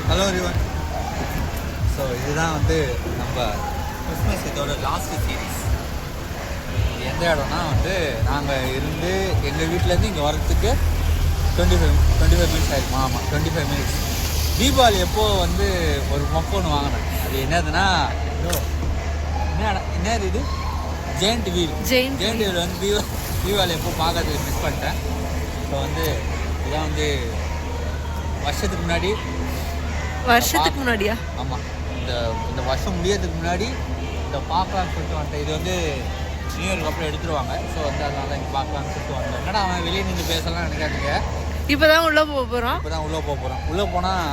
Hello everyone. So இதுதான் வந்து நம்ம கிறிஸ்மஸ் இதோட லாஸ்ட் சீரீஸ். இது எந்த இடம்னா வந்து நாங்கள் இருந்து எங்கள் வீட்டிலேருந்து இங்கே வரத்துக்கு 25 மினிட்ஸ் ஆகிருக்கும். ஆமாம், 25 மினிட்ஸ். தீபாவளி எப்போது வந்து ஒரு மொக்க ஒன்று வாங்கினேன். அது என்னதுன்னா என்ன இது ஜெயண்ட் வீல். ஜெயண்ட் வீல் வந்து தீபாவளி எப்போ பார்க்கறதுக்கு மிஸ் பண்ணிட்டேன். இப்போ வந்து இதான் வந்து வருஷத்துக்கு முன்னாடியா? ஆமாம், இந்த வருஷம் முடியறதுக்கு முன்னாடி இந்த பார்க்கலான்னு சொல்லிட்டு வந்துட்டேன். இது வந்து நியூ இயருக்கு அப்புறம் எடுத்துருவாங்க. ஸோ வந்து அதனால இங்கே பார்க்கலான்னு சொல்லிட்டு வந்தேன். என்னடா அவன் வெளியே நின்று பேசலாம் நினைக்காதீங்க. இப்போதான் உள்ளே போக போகிறோம். உள்ளே போனால்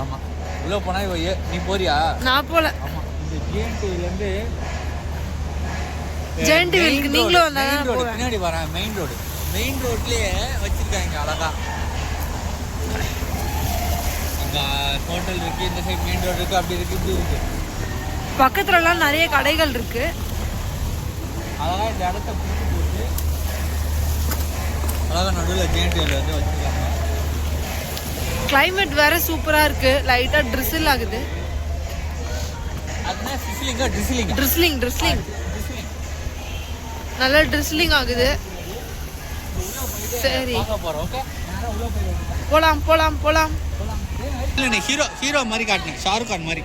ஆமாம், உள்ளே போனால் இவ நீ போறியா? நான் போகல. ஆமாம், இந்த ஜிஎன்டிவிலேருந்து ஜெயண்ட் வீலுக்கு நீங்களும் வந்தாங்க. பின்னாடி வரேன். மெயின் ரோட்லேயே வச்சுருக்காங்க அழகா. இங்கே ஹோட்டல் இருக்குது, இந்த சைட் மெயின் ரோடு இருக்குது, அப்படி இருக்குது, இப்படி இருக்குது. பக்கத்துலலாம் நிறைய கடைகள் இருக்கு. அழகாக இந்த இடத்த பிடிச்சி போட்டு அழகாக நடுவில் ஜெயண்ட் வீல் வந்து வச்சுருக்காங்க. கிளைமேட் வேற சூப்பராக இருக்கு. லைட்டாக ட்ரிசில் ஆகுது. அதுனா ட்ரிஸ்லிங் நல்லா ட்ரிஸ்லிங் ஆகுது. சரி, போலாம். இல்லை, ஹீரோ மாதிரி காட்டினேன், ஷாருக் கான் மாதிரி.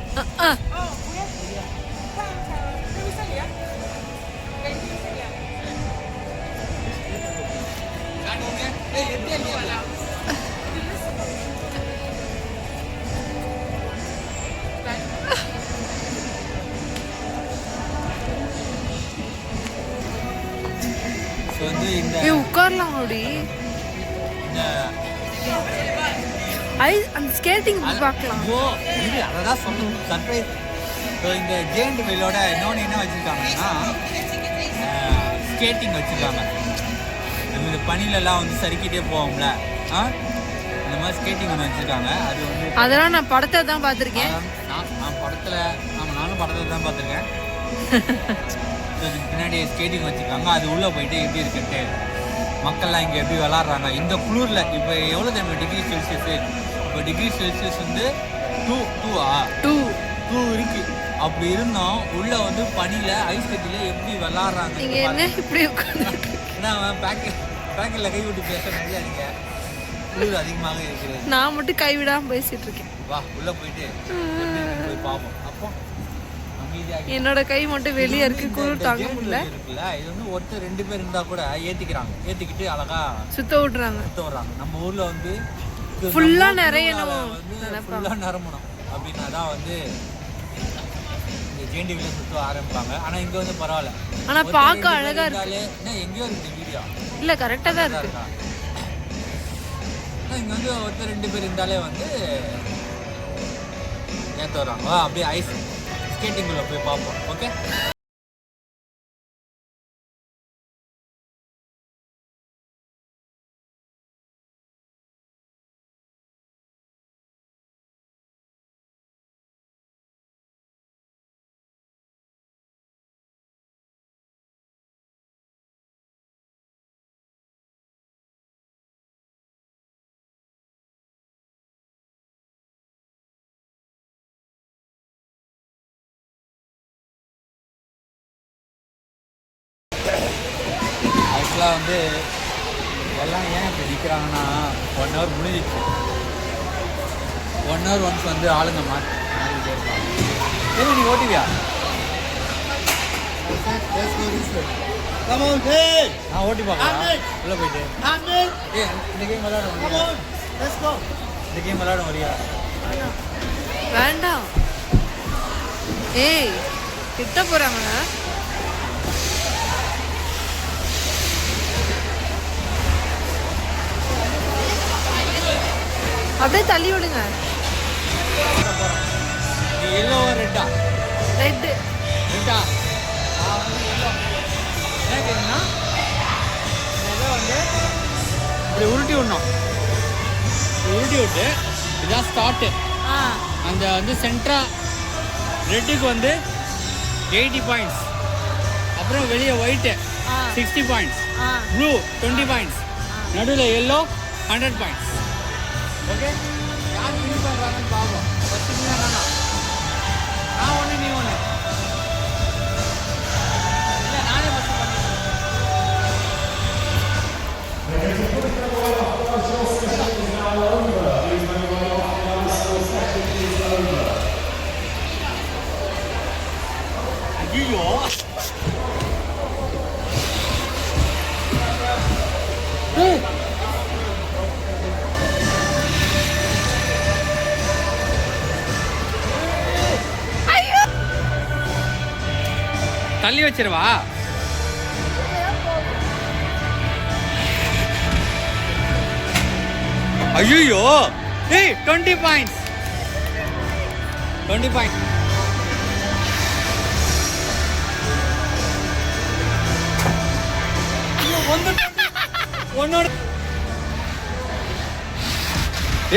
உட்காரலாம். அப்படி அந்த ஸ்கேட்டிங் பார்க்கலாம். அதான் சொல்லணும், சர்ப்ரைஸ். இந்த ஜெயண்ட் வீலோட இன்னொன்று என்ன வச்சுருக்காங்கன்னா ஸ்கேட்டிங் வச்சுருக்காங்க. நம்ம இந்த பனிலெல்லாம் வந்து சறுக்கிட்டே போவோம்ல, அந்த மாதிரி ஸ்கேட்டிங் ஒன்று வச்சுருக்காங்க. அது வந்து அதெல்லாம் நான் படத்தை தான் பார்த்துருக்கேன். நானும் படத்தை தான் பார்த்துருக்கேன். அதுக்கு பின்னாடி ஸ்கேட்டிங் வச்சுருக்காங்க. அது உள்ளே போயிட்டு எப்படி இருக்குன்ட்டு மக்கள்லாம் இங்கே எப்படி விளாட்றாங்க இந்த குளிரில். இப்போ எவ்வளோ தெரியுமா டிகிரி செல்சியஸு? இப்போ டிகிரி செல்சியஸ் வந்து 2 இருக்கு. அப்படி இருந்தோம் உள்ளே வந்து பனியில் ஐஸ் கட்டியில் எப்படி விளாட்றாங்க. பேக்கெட்டில் கை விட்டு பேச முடியாதுங்க, குளிர் அதிகமாக இருக்கிறது. நான் மட்டும் கைவிடாமல் பேசிட்டு இருக்கேன். வா உள்ளே போயிட்டு போய் பார்ப்போம். அப்போ என்னோட கை மட்டும் வெளியே இருக்கு, குளிர் தாங்க முடியல. இது வந்து ஒருத்தர் 2 பேர் இருந்தா கூட ஏத்திக்கிட்டு அழகா சுத்த விடுறாங்க. நம்ம ஊர்ல வந்து ஃபுல்லா நிறைய நரம்பணும் அப்படின்னா தான் வந்து இந்த ஜெயண்ட் வீல சுத்த ஆரம்பிப்பாங்க. ஆனா இங்க வந்து பரவாயில்ல. ஆனா பார்க்க அழகா இருக்கு. என்ன எங்கேயோ இருக்கு வீடியோ இல்ல, கரெக்டா தான் இருக்கு. இங்க வந்து ஒருத்தர் 2 பேர் இருந்தாலே வந்து ஏத்த வர்றாங்க. அப்படியே ஐஸ் ஸ்கேட்டிங்குள்ள போய் பார்ப்போம். ஓகே, ஆக்சுவலாக வந்து எல்லாம் ஏன் இப்படி நிற்கிறாங்கன்னா 1 ஹவர் முடிஞ்சிச்சு. 1 ஹவர் ஒன்ஸ் வந்து ஆளுங்க மாறிக்கிட்டே இருப்பாங்க. சரி, நீ ஓட்டிவியா? நான் ஓட்டி பார்க்கலாம் உள்ளே போயிட்டு. இந்த கேம் விளையாட வரியா? வேண்டாம். ஏய், கிட்ட போறாங்க. அப்படியே தள்ளி விடுங்க. எல்லோ ரெட்டா? ரெட்டா. என்ன கேட்குன்னா வந்து இப்படி உருட்டி விடணும். உருட்டி விட்டு இதான் ஸ்டார்ட்டு. அந்த வந்து சென்ட்ரா ரெட்டுக்கு வந்து 80 பாயிண்ட்ஸ், அப்புறம் வெளியே ஒயிட்டு 60 பாயிண்ட்ஸ், ப்ளூ 20 பாயிண்ட்ஸ், நடுவில் எல்லோ 100 பாயிண்ட்ஸ். ஓகே, யார் பார்ப்போம். ஃபர்ஸ்ட் நீ வேணா நான் ஒன்று நீ ஒன்று இல்லை நானே ஃபஸ்ட்டு பண்ணிடுறேன். ஐயோ தள்ளி வச்சிருவா. ஐயோ ஏய் 20 பாயிண்ட்ஸ் 20 பாயிண்ட். ஒன்னோட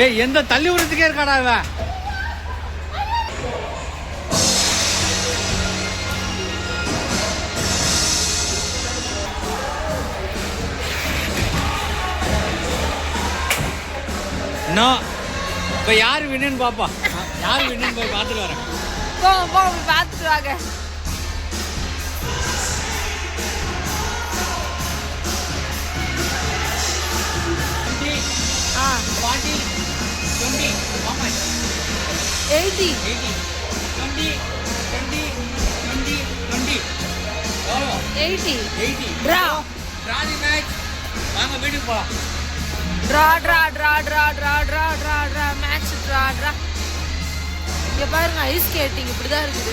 ஏய் எந்த தள்ளி விடுறதுக்கே இருக்காடா இவன். இப்போ யார் வின்னு பாப்பா. யார் வின்னு போய் பார்த்துட்டு வரேன். பார்த்துட்டு வாங்க. ஆ 40 20 80 20 20 20 20 80 80 ட்ரா ராணி மேட்ச். வாங்க வீட்டுக்கு போலாம். Draw match draw. இங்க பாருங்க ஐஸ் ஸ்கேட்டிங் இப்படிதான் இருக்குது.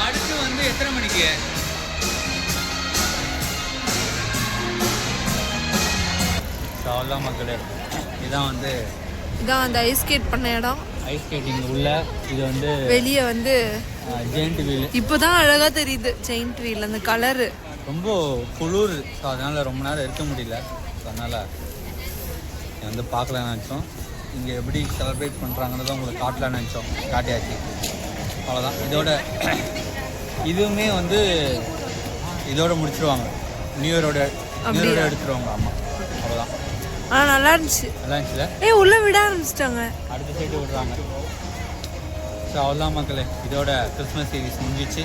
அடுத்து வந்து எத்தனை மணிக்கு? அவ்வளோதான் மக்களே. இதான் அந்த ஐஸ் ஸ்கேட் பண்ண இடம். ஐஸ் ஸ்கேட்டிங் உள்ள இது வந்து வெளியே வந்து ஜெயிண்ட் வீல். இப்போதான் அழகா தெரியுது ஜெயிண்ட் வீல் அந்த கலரு. ரொம்ப குளிர். ஸோ அதனால் ரொம்ப நேரம் இருக்க முடியல. ஸோ அதனால் வந்து பார்க்கலான்னு நினச்சோம். இங்கே எப்படி செலிப்ரேட் பண்ணுறாங்கன்றதை உங்களுக்கு காட்டலான்னு நினச்சோம். காட்டியாச்சு. அவ்வளோதான். இதுவுமே வந்து இதோட முடிச்சிருவாங்க. நியூ இயரோட எடுத்துருவாங்க. ஆமாம் அவ்வளோதான். நல்லா இருந்துச்சு. நல்லா இருந்துச்சுல. உள்ள விட ஆரம்பிச்சிட்டாங்க. அடுத்த சைடு விடுறாங்க. ஸோ அவ்வளோதான் மக்களே. இதோட கிறிஸ்மஸ் சீரீஸ் முடிஞ்சிச்சு.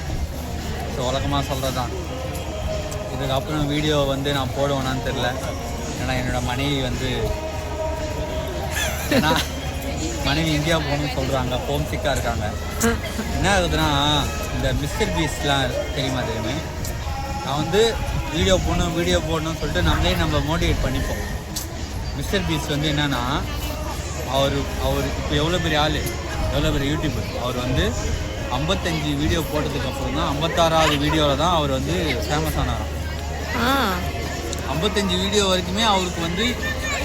ஸோ வழக்கமாக சொல்கிறது தான். இதுக்கப்புறம் வீடியோ வந்து நான் போடுவேனான்னு தெரில. ஏன்னா என்னோடய மனைவி வந்து மனைவி இந்தியா போகணும்னு சொல்கிறாங்க. ஹோம் சிக்காக இருக்காங்க. என்ன ஆகுதுன்னா இந்த மிஸ்டர் பீஸ்லாம் தெரியுமே. நான் வந்து வீடியோ போடணும்னு சொல்லிட்டு நம்ம மோட்டிவேட் பண்ணிப்போம். மிஸ்டர் பீஸ் வந்து என்னென்னா அவர் இப்போ எவ்வளோ பெரிய ஆள், எவ்வளோ பெரிய யூடியூபர். அவர் வந்து 55 வீடியோ போட்டதுக்கப்புறம் தான் 56வது வீடியோவில் தான் அவர் வந்து ஃபேமஸ் ஆனாராம். 55 வீடியோ வரைக்குமே அவருக்கு வந்து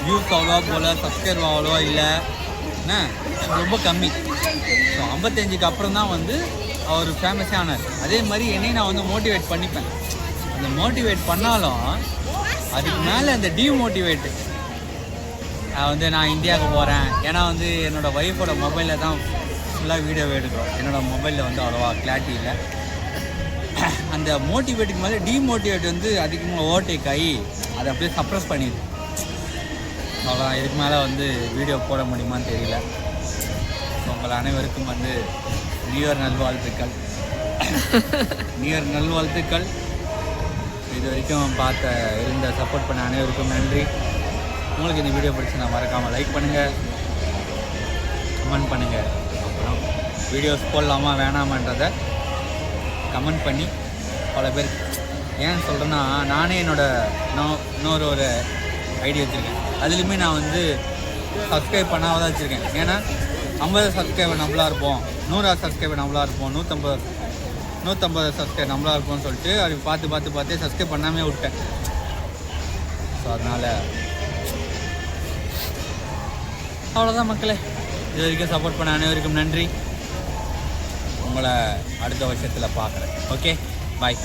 வியூஸ் அவ்வளோவா போல், சப்ஸ்கிரைப் அவ்வளோவா இல்லை, என்ன ரொம்ப கம்மி. ஸோ 55க்கு அப்புறம் தான் வந்து அவர் ஃபேமஸே ஆனார். அதே மாதிரி என்னையும் நான் வந்து மோட்டிவேட் பண்ணிப்பேன். அந்த மோட்டிவேட் பண்ணாலும் அதுக்கு மேலே அந்த டிமோட்டிவேட்டு நான் இந்தியாவுக்கு போகிறேன். ஏன்னா வந்து என்னோடய ஒய்ஃபோட மொபைலில் தான் ஃபுல்லாக வீடியோ எடுக்கிறோம். என்னோடய மொபைலில் வந்து அவ்வளோவா கிளாரிட்டி இல்லை. அந்த மோட்டிவேட்டுக்கு மேலே டிமோட்டிவேட் வந்து அதிகமாக ஓவர்டேக் ஆகி அதை அப்படியே சப்ரஸ் பண்ணிடுது. அவ்வளோ இதுக்கு மேலே வந்து வீடியோ போட முடியுமான்னு தெரியல. ஸோ உங்கள் அனைவருக்கும் வந்து நியூ இயர் நல்வாழ்த்துக்கள். இது வரைக்கும் இருந்த சப்போர்ட் பண்ண அனைவருக்கும் நன்றி. உங்களுக்கு இந்த வீடியோ பிடிச்சிருந்தா மறக்காமல் லைக் பண்ணுங்கள், கமெண்ட் பண்ணுங்கள். அப்புறம் வீடியோஸ் போடலாமா வேணாமான்றதை கமெண்ட் பண்ணி பல பேர் ஏன் சொல்கிறேன்னா, நானே இன்னொரு ஐடியா வச்சுருக்கேன். அதுலேயுமே நான் வந்து சப்ஸ்கிரைப் பண்ணாமல் தான் வச்சுருக்கேன். ஏன்னா 50 சப்ஸ்கிரைபர் நம்மளாக இருப்போம், 100 சப்ஸ்கிரைபர் நம்மளாக இருப்போம், 150 சப்ஸ்கிரைபர் நம்மளாக இருப்போம்னு சொல்லிட்டு அது பார்த்து சப்ஸ்கிரைப் பண்ணாமே விட்டேன். ஸோ அதனால் அவ்வளோதான் மக்களே. இது வரைக்கும் சப்போர்ட் பண்ண அனைவருக்கும் நன்றி. உங்களை அடுத்த வருஷத்தில் பார்க்குறேன். ஓகே, பாய்.